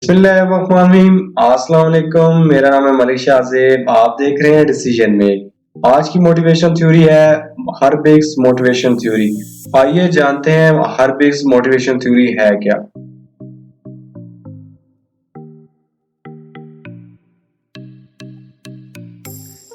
बिस्मिल्लाहिर्रहमानिर्रहीम। अस्सलाम वालेकुम। मेरा नाम है मलिक शाहज़ेब। आप देख रहे हैं डिसीजन मेक। आज की मोटिवेशन थ्योरी है हर्बिग्स मोटिवेशन थ्योरी। आइए जानते हैं हर्बिग्स मोटिवेशन थ्योरी है क्या।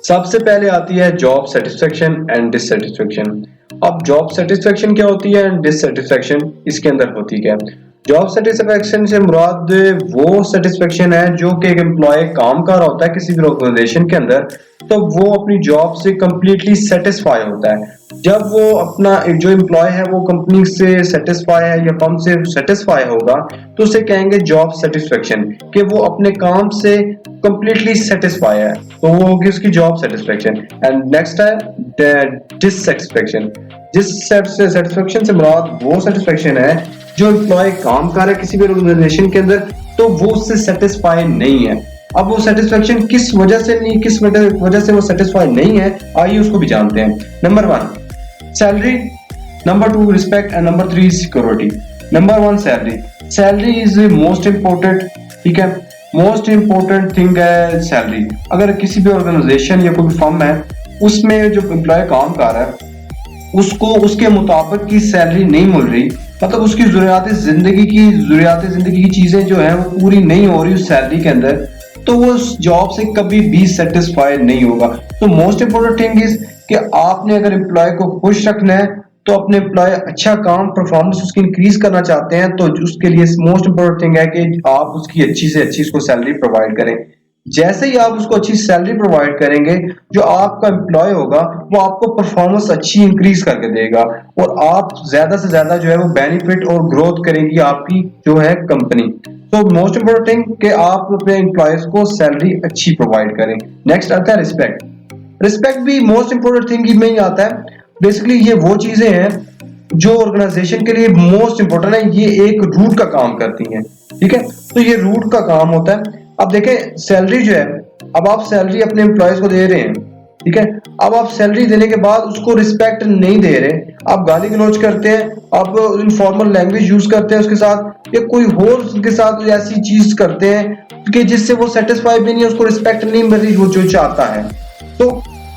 सबसे पहले आती है जॉब सेटिस्फेक्शन एंड डिससेटिस्फेक्शन। अब जॉब सेटिस्फेक्शन क्या होती है एंड डिससेटिस्फेक्शन इसके अंदर होती क्या है। जॉब सेटिस्फेक्शन से मुराद वो सेटिस्फेक्शन है जो कि एक एम्प्लॉय काम कर रहा होता है किसी भी ऑर्गेनाइजेशन के अंदर, तो वो अपनी जॉब से कंप्लीटली सेटिस्फाई होता है। जब वो अपना जो एम्प्लॉय है वो कंपनी से सेटिस्फाई है या फर्म से सेटिस्फाई होगा तो उसे कहेंगे जॉब सेटिस्फेक्शन, कि वो अपने काम से कंप्लीटली सेटिस्फाई है, तो वो होगी उसकी जॉब सेटिस्फेक्शन। एंड नेक्स्ट है डिससेटिस्फेक्शन। डिससेटिस्फेक्शन से मुराद वो सेटिस्फेक्शन है जो एम्प्लॉय काम कर रहा है किसी भी ऑर्गेनाइजेशन के अंदर, तो वो उससे सेटिस्फाई नहीं है। अब वो सेटिस्फेक्शन किस वजह से नहीं, किस वजह से वो सेटिस्फाई नहीं है, आइए उसको भी जानते हैं। Number 1 salary, number 2 respect and number 3 security. Number 1 salary. Salary is most important, ठीक है, मोस्ट इंपोर्टेंट थिंग है सैलरी। अगर किसी भी ऑर्गेनाइजेशन या कोई फर्म है उसमें जो एम्प्लॉय काम कर रहा है उसको उसके मुताबिक की सैलरी नहीं मिल रही, मतलब उसकी जरूरियात जिंदगी की चीजें जो है वो पूरी नहीं हो रही उस सैलरी के अंदर, तो वो उस जॉब से कभी भी सेटिस्फाइड नहीं होगा। तो मोस्ट इंपोर्टेंट थिंग इज कि आपने अगर एम्प्लॉय को खुश रखना है, तो अपने एम्प्लॉय अच्छा काम परफॉर्मेंस उसकी इंक्रीज करना चाहते हैं, तो उसके लिए मोस्ट इंपोर्टेंट थिंग है कि आप उसकी अच्छी से अच्छी उसको सैलरी प्रोवाइड करें। जैसे ही आप उसको अच्छी सैलरी प्रोवाइड करेंगे, जो आपका एम्प्लॉय होगा वो आपको परफॉर्मेंस अच्छी इंक्रीज करके देगा और आप ज्यादा से ज्यादा जो है वो बेनिफिट और ग्रोथ करेगी आपकी जो है कंपनी। तो मोस्ट इंपोर्टेंट थिंग कि आप अपने एम्प्लॉयज को सैलरी अच्छी प्रोवाइड करें। नेक्स्ट आता है रिस्पेक्ट। रिस्पेक्ट भी मोस्ट इंपोर्टेंट थिंग में ही आता है। बेसिकली ये वो चीजें हैं जो ऑर्गेनाइजेशन के लिए मोस्ट इंपोर्टेंट है, ये एक रूट का काम करती हैं, ठीक है। तो ये रूट का काम होता है। अब देखें सैलरी जो है, अब आप सैलरी अपने एम्प्लॉयज को दे रहे हैं, ठीक है। अब आप सैलरी देने के बाद उसको रिस्पेक्ट नहीं दे रहे, आप गाली गलौज करते हैं, आप इनफॉर्मल लैंग्वेज यूज करते हैं उसके साथ, या कोई और उसके साथ ऐसी चीज करते हैं कि जिससे वो सेटिस्फाई भी नहीं है, उसको रिस्पेक्ट नहीं मिल रही वो जो चाहता है, तो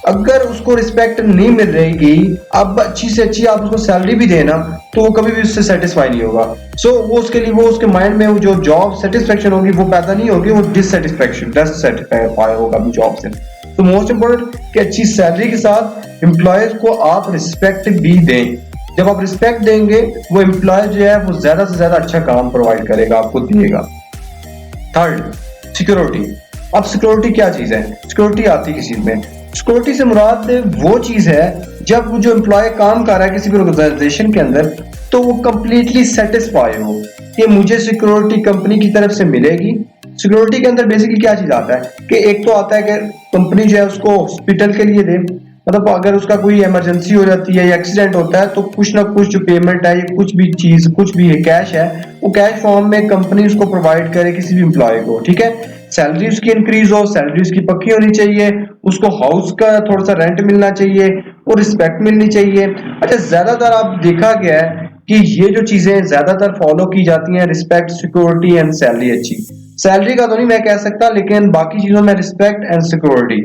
अगर उसको रिस्पेक्ट नहीं मिल रही, अब अच्छी से अच्छी आप उसको सैलरी भी देना, तो वो कभी भी उससे सेटिस्फाई नहीं होगा। सो वो उसके लिए वो उसके माइंड में जो जॉब सेटिस्फेक्शन होगी वो पैदा नहीं होगी, वो डिससेटिस्फाई होगा अपनी जॉब से। तो मोस्ट इंपोर्टेंट कि अच्छी सैलरी के साथ एम्प्लॉयज को आप रिस्पेक्ट भी दें। जब आप रिस्पेक्ट देंगे वो एम्प्लॉय जो है वो ज्यादा से ज्यादा अच्छा काम प्रोवाइड करेगा, आपको देगा। Third security. अब सिक्योरिटी क्या चीज है? सिक्योरिटी आती है किसी में, सिक्योरिटी से मुराद वो चीज है जब जो एम्प्लॉय काम कर रहा है किसी भी ऑर्गेनाइजेशन के अंदर, तो वो कंप्लीटली सेटिस्फाई हो कि मुझे सिक्योरिटी कंपनी की तरफ से मिलेगी। सिक्योरिटी के अंदर बेसिकली क्या चीज आता है कि एक तो आता है कि कंपनी जो है उसको हॉस्पिटल के लिए दे, मतलब अगर उसका कोई इमरजेंसी हो जाती है या एक्सीडेंट होता है तो कुछ ना कुछ जो पेमेंट है या कुछ भी चीज, कुछ भी कैश है, वो कैश फॉर्म में कंपनी उसको प्रोवाइड करे किसी भी एम्प्लॉय को, ठीक है। सैलरी उसकी इंक्रीज हो, सैलरी उसकी पक्की होनी चाहिए, उसको हाउस का थोड़ा सा रेंट मिलना चाहिए और रिस्पेक्ट मिलनी चाहिए। अच्छा, ज्यादातर आप देखा गया है कि ये जो चीजें ज्यादातर फॉलो की जाती हैं, रिस्पेक्ट, सिक्योरिटी एंड सैलरी। अच्छी सैलरी का तो नहीं मैं कह सकता, लेकिन बाकी चीजों में रिस्पेक्ट एंड सिक्योरिटी,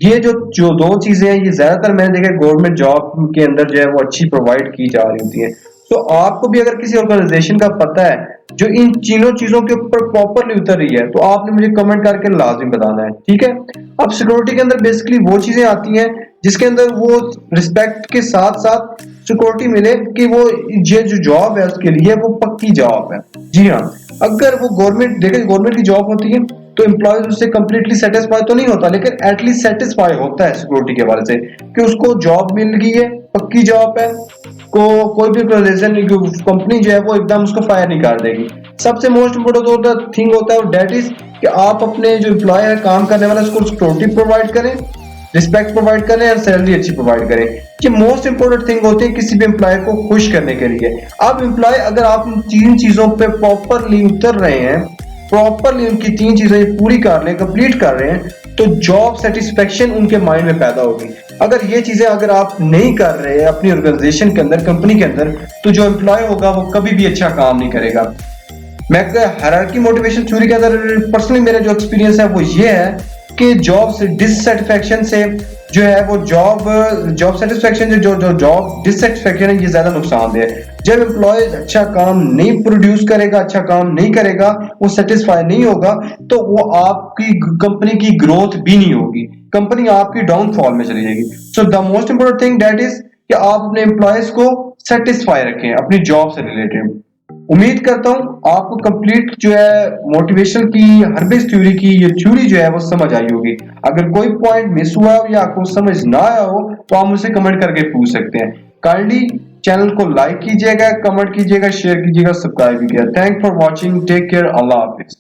ये जो जो दो चीजें हैं ये ज्यादातर मैंने देखा गवर्नमेंट जॉब के अंदर जो है वो अच्छी प्रोवाइड की जा रही होती है। तो आपको भी अगर किसी ऑर्गेनाइजेशन का पता है जो इन तीनों चीजों के ऊपर प्रॉपरली उतर रही है, तो आपने मुझे कमेंट करके लाजमी बताना है, ठीक है। अब सिक्योरिटी के अंदर बेसिकली वो चीजें आती हैं जिसके अंदर वो रिस्पेक्ट के साथ साथ सिक्योरिटी मिले कि वो ये जो जॉब है उसके लिए वो पक्की जॉब है। जी हाँ, अगर वो गवर्नमेंट, देखिए गवर्नमेंट की जॉब होती है तो एम्प्लॉय उससे कंप्लीटली सेटिस्फाई तो नहीं होता, लेकिन एटलीस्ट सेटिस्फाई होता है सिक्योरिटी के हवाले से कि उसको जॉब मिल गई है, पक्की जॉब है, को कोई भी कंपनी जो है वो एकदम उसको फायर नहीं कर देगी। सबसे मोस्ट इंपोर्टेंट थिंग होता है डेट इज कि आप अपने जो एम्प्लॉय है, काम करने वाला, उसको सिक्योरिटी प्रोवाइड करें, रिस्पेक्ट प्रोवाइड करें और सैलरी अच्छी प्रोवाइड करें। ये मोस्ट इंपोर्टेंट थिंग होती है किसी भी एम्प्लॉय को खुश करने के लिए। अब एम्प्लॉय अगर आप इन तीन चीजों पे प्रॉपरली उतर रहे हैं, प्रॉपरली उनकी तीन चीजें पूरी कर रहे हैं, कंप्लीट कर रहे हैं, तो जॉब सेटिस्फेक्शन उनके माइंड में पैदा होगी। अगर ये चीजें अगर आप नहीं कर रहे अपनी ऑर्गेनाइजेशन के अंदर, कंपनी के अंदर, तो जो एम्प्लॉय होगा वो कभी भी अच्छा काम नहीं करेगा। मैं हायरार्की मोटिवेशन थ्योरी के अंदर पर्सनली मेरा जो एक्सपीरियंस है वो ये है कि जॉब से डिससेटिस्फेक्शन से जो है वो जॉब सेटिस्फेक्शन जो जो जॉब डिससेटिस्फेक्शन है ये ज्यादा नुकसानदेह है। जब एम्प्लॉय अच्छा काम नहीं प्रोड्यूस करेगा, अच्छा काम नहीं करेगा, वो सेटिस्फाई नहीं होगा, तो वो आपकी कंपनी की ग्रोथ भी नहीं होगी, कंपनी आपकी डाउनफॉल में चली जाएगी। So the most important thing that is कि आप अपने एम्प्लॉयज को सेटिस्फाई रखें अपनी जॉब से रिलेटेड। उम्मीद करता हूं आपको कंप्लीट जो है मोटिवेशन की हर्बेस थ्योरी की ये थ्योरी जो है वो समझ आई होगी। अगर कोई पॉइंट मिस हुआ हो या आपको समझ ना आया हो तो आप मुझसे कमेंट करके पूछ सकते हैं। काइंडली चैनल को लाइक कीजिएगा, कमेंट कीजिएगा, शेयर कीजिएगा, सब्सक्राइब कीजिएगा। Thank for watching, take care, अल्लाह हाफिज।